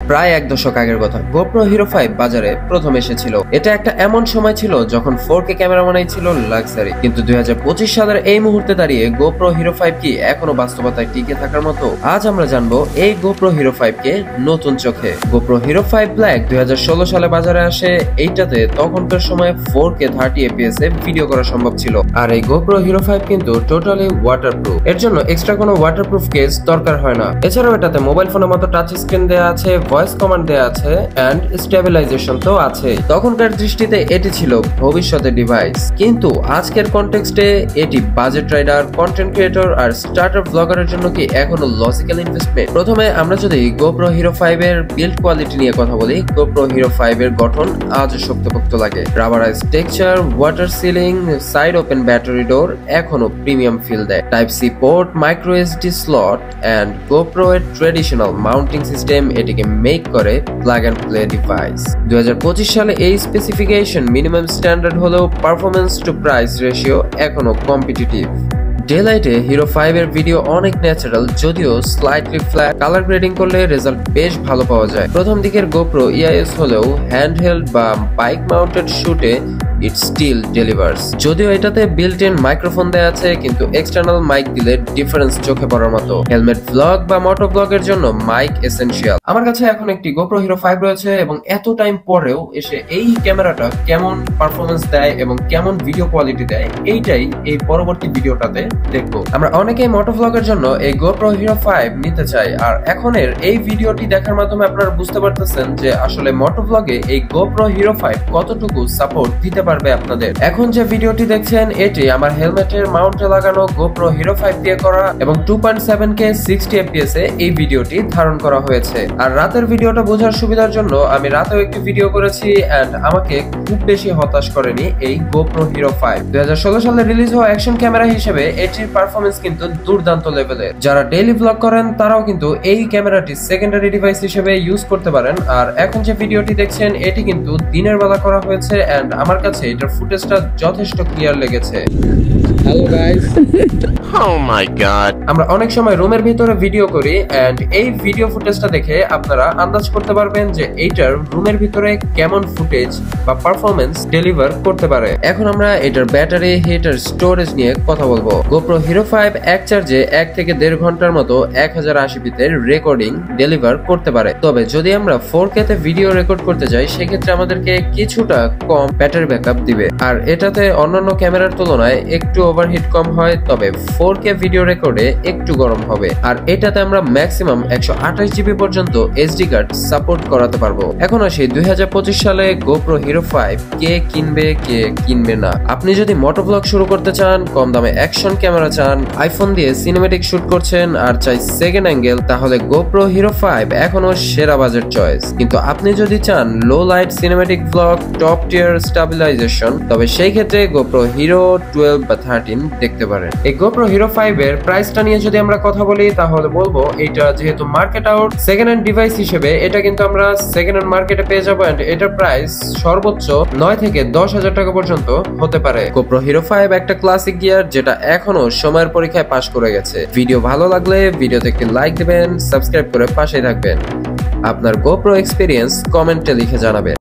প্রায় এক দশক আগের কথা। গোপ্রো হিরো 5 বাজারে প্রথম এসেছিল। এটা একটা এমন সময় ছিল যখন 4K ক্যামেরা মানেই ছিল লাক্সারি, কিন্তু 2025 সালের এই মুহূর্তে দাঁড়িয়ে গোপ্রো হিরো 5 কি এখনো বাস্তবতায় টিকে থাকার মতো? আজ আমরা জানবো এই গোপ্রো হিরো 5 কে নতুন চোখে। গোপ্রো হিরো 5 ব্ল্যাক 2016 সালে বাজারে আসে। এইটাতে তখনকার সময় 4K 30 fps এ ভিডিও করা সম্ভব ছিল। আর এই গোপ্রো হিরো 5 কিন্তু টোটালি ওয়াটারপ্রুফ। এর জন্য এক্সট্রা কোনো ওয়াটারপ্রুফ কেস দরকার হয় না। এছাড়াও এটাতে মোবাইল ফোনের মতো টাচ স্ক্রিন দেয়া আছে, ভয়েস কমান্ড দেয়া আছে এন্ড স্টেবিলাইজেশন তো আছে। তখনকার দৃষ্টিতে এটি ছিল ভবিষ্যতের ডিভাইস, কিন্তু আজকের কনটেক্সটে এটি বাজেট রাইডার, কন্টেন্ট ক্রিয়েটর আর স্টার্টার ব্লগারের জন্য কি এখনো লজিক্যাল ইনভেস্টমেন্ট? প্রথমে আমরা যদি গোপ্রো হিরো 5 এর বিল্ড কোয়ালিটি নিয়ে কথা বলি, গোপ্রো হিরো 5 এর গঠন আজও শক্তপোক্ত লাগে। Rubberise texture, water sealing, side open battery door এখনো প্রিমিয়াম ফিল দেয়। Type C port, micro SD slot and GoPro এর ট্রেডিশনাল মাউন্টিং সিস্টেম এটিকে মেক করে প্লাগ এন্ড প্লে ডিভাইস। 2025 সালে এই স্পেসিফিকেশন মিনিমাম স্ট্যান্ডার্ড হলেও পারফরমেন্স টু প্রাইস রেশিও এখনো competitive. ডেলাইটে হিরো 5 এর ভিডিও অনেক ন্যাচারাল, যদিও স্লাইটলি ফ্ল্যাট। কালার গ্রেডিং করলে রেজাল্ট বেশ ভালো পাওয়া যায়। প্রথম দিকের গোপ্রো ইআইএস হলেও হ্যান্ডহেল্ড বা বাইক মাউন্টেড শুটে ইট স্টিল ডেলিভার্স। যদিও এটাতে বিল্ট ইন মাইক্রোফোন দেয়া আছে, কিন্তু এক্সটার্নাল মাইক দিলে ডিফারেন্স চোখে পড়ার মতো। হেলমেট ব্লগ বা মোটো ব্লগের জন্য মাইক এসেনশিয়াল। আমার কাছে এখন একটি গোপ্রো হিরো 5 রয়েছে এবং এত টাইম পরেও এসে এই ক্যামেরাটা কেমন পারফরমেন্স দেয় এবং কেমন ভিডিও কোয়ালিটি দেয়, এইটাই এই পরবর্তী ভিডিওটাতে দেখবো। আমরা অনেকেই মোটো ব্লগের জন্য এই গোপ্রো হিরো 5 নিতে চাই, আর এখনের এই ভিডিওটি দেখার মাধ্যমে আপনারা বুঝতে পারতেছেন যে আসলে মোটো ব্লগে এই গোপ্রো হিরো 5 কতটুকু সাপোর্ট দিতে পারবে আপনাদের। এখন যে ভিডিওটি দেখছেন এটি আমার হেলমেটের মাউন্টে লাগানো গোপ্রো হিরো 5 দিয়ে করা এবং 2.7K 60 fps এ এই ভিডিওটি ধারণ করা হয়েছে। আর রাতের ভিডিওটা বোঝার সুবিধার জন্য আমি রাতেও একটি ভিডিও করেছি এন্ড আমাকে খুব বেশি হতাশ করেনি এই গোপ্রো হিরো 5। 2016 সালে রিলিজ হওয়া অ্যাকশন ক্যামেরা হিসেবে এটির পারফরমেন্স কিন্তু দুর্দান্ত লেভেলের। যারা ডেইলি ব্লগ করেন তারাও কিন্তু এই ক্যামেরাটি সেকেন্ডারি ডিভাইস হিসেবে ইউজ করতে পারেন। আর এখন যে ভিডিওটি দেখছেন এটি কিন্তু দিনের বেলা করা হয়েছে এন্ড আমার কাছে এটার ফুটেজটা যথেষ্ট ক্লিয়ার লেগেছে। Hello guys, Oh my god. আমরা অনেক সময় রুমের ভিতরে ভিডিও করি এন্ড এই ভিডিও ফুটেজটা দেখে আপনারা আন্দাজ করতে পারবেন যে এইটার রুমের ভিতরে কেমন ফুটেজ বা পারফরমেন্স ডেলিভার করতে পারে। এখন আমরা এটার ব্যাটারি, হিট আর স্টোরেজ নিয়ে কথা বলবো। গোপ্রো হিরো 5 এক চার্জে 1 থেকে 1.5 ঘন্টার মতো 1080p তে রেকর্ডিং ডেলিভার করতে পারে। তবে যদি আমরা 4K তে ভিডিও রেকর্ড করতে যাই সেক্ষেত্রে আমাদেরকে কিছুটা কম ব্যাটারি ব্যাকআপ দিবে। আর এটাতে অন্যান্য ক্যামেরার তুলনায় একটু ওভারহিট কম হয়, তবে 4K ভিডিও রেকর্ডে একটু গরম হবে। আর এটাতে আমরা ম্যাক্সিমাম 128GB পর্যন্ত এসডি কার্ড সাপোর্ট করাতে পারবো। এখন আসি 2025 সালে গোপ্রো হিরো 5 কে কিনবে কে কিনবে না। আপনি যদি মোটো ব্লগ শুরু করতে চান, কম দামে অ্যাকশন ক্যামেরা চান, আইফোন দিয়ে সিনেমেটিক শুট করছেন আর চাই সেকেন্ড অ্যাঙ্গেল, তাহলে গোপ্রো হিরো 5 এখনো সেরা বাজেট চয়েস। কিন্তু আপনি যদি চান low light cinematic blog, top টিয়ার স্টেবিলাইজেশন, তবে সেই ক্ষেত্রে গোপ্রো হিরো 12 বা 13 দেখতে পারেন। এই গোপ্রো হিরো 5 এর প্রাইসটা নিয়ে যদি আমরা কথা বলি তাহলে বলবো এটা যেহেতু market out second hand device হিসেবে এটা কিন্তু আমরা সেকেন্ড হ্যান্ড মার্কেটে পেয়ে যাবো এন্ড এটার প্রাইস সর্বোচ্চ 9 থেকে 10,000 টাকা পর্যন্ত হতে পারে। গোপ্রো হিরো 5 একটা ক্লাসিক গিয়ার যেটা এখনো সময়ের পরীক্ষায় পাশ করে গেছে। ভিডিও ভালো লাগলে ভিডিওতে একটি লাইক দিবেন, সাবস্ক্রাইব করে পাশেই থাকবেন। আপনার গোপ্রো এক্সপিরিয়েন্স কমেন্টে লিখে জানাবেন।